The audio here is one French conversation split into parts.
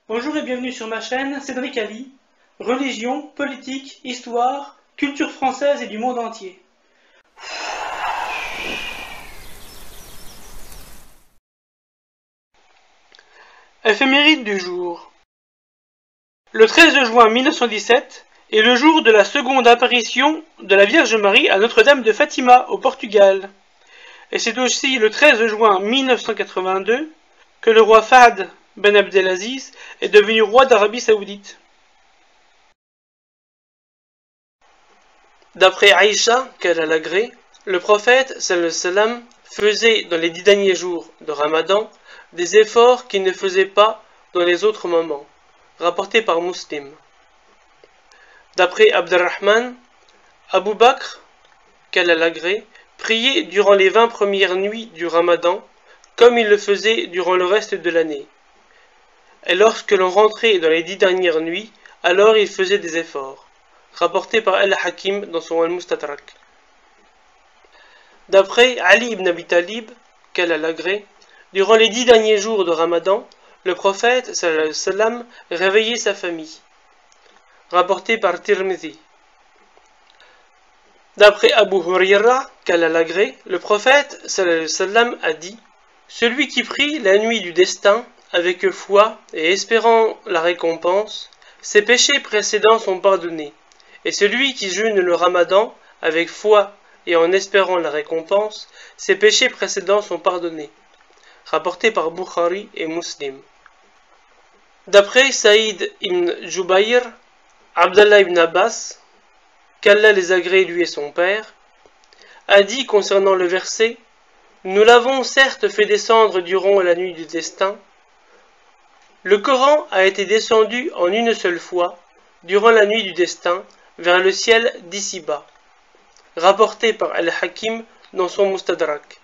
Bonjour et bienvenue sur ma chaîne Cédric Ali. Religion, politique, histoire, culture française et du monde entier. Éphéméride du jour. Le 13 juin 1917 est le jour de la seconde apparition de la Vierge Marie à Notre-Dame de Fatima au Portugal. Et c'est aussi le 13 juin 1982 que le roi Fahd Ben Abdelaziz est devenu roi d'Arabie Saoudite. D'après Aïcha, qu'elle a l'agré, le prophète sallallahu alayhi wa sallam faisait dans les 10 derniers jours de Ramadan des efforts qu'il ne faisait pas dans les autres moments, rapporté par Muslim. D'après Abdurrahman, Abu Bakr, qu'elle a l'agré, priait durant les 20 premières nuits du Ramadan comme il le faisait durant le reste de l'année. Et lorsque l'on rentrait dans les 10 dernières nuits, alors il faisait des efforts, rapporté par Al-Hakim dans son Al-Mustadrak. D'après Ali ibn Abi Talib, qu'elle a l'agré, durant les 10 derniers jours de Ramadan, le prophète sallallahu alayhi wa sallam réveillait sa famille, rapporté par Tirmidhi. D'après Abu Huraira, qu'elle a l'agré, le prophète sallallahu alayhi wa sallam a dit: celui qui prie la nuit du destin avec foi et espérant la récompense, ses péchés précédents sont pardonnés. Et celui qui jeûne le Ramadan avec foi et en espérant la récompense, ses péchés précédents sont pardonnés. Rapporté par Bukhari et Muslim. D'après Saïd ibn Jubayr, Abdallah ibn Abbas, qu'Allah les agrée lui et son père, a dit concernant le verset: nous l'avons certes fait descendre durant la nuit du destin. Le Coran a été descendu en une seule fois, durant la nuit du destin, vers le ciel d'ici-bas, rapporté par Al-Hakim dans son Mustadrak.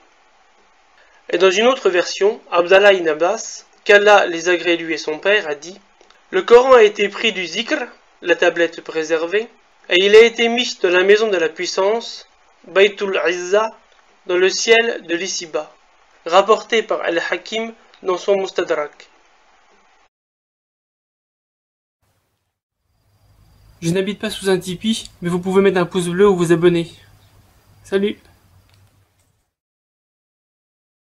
Et dans une autre version, Abdallah ibn Abbas, qu'Allah les agrée lui et son père, a dit: le Coran a été pris du zikr, la tablette préservée, et il a été mis dans la maison de la puissance, Baytul Izza, dans le ciel de l'ici-bas, rapporté par Al-Hakim dans son Mustadrak. Je n'habite pas sous un tipi, mais vous pouvez mettre un pouce bleu ou vous abonner. Salut!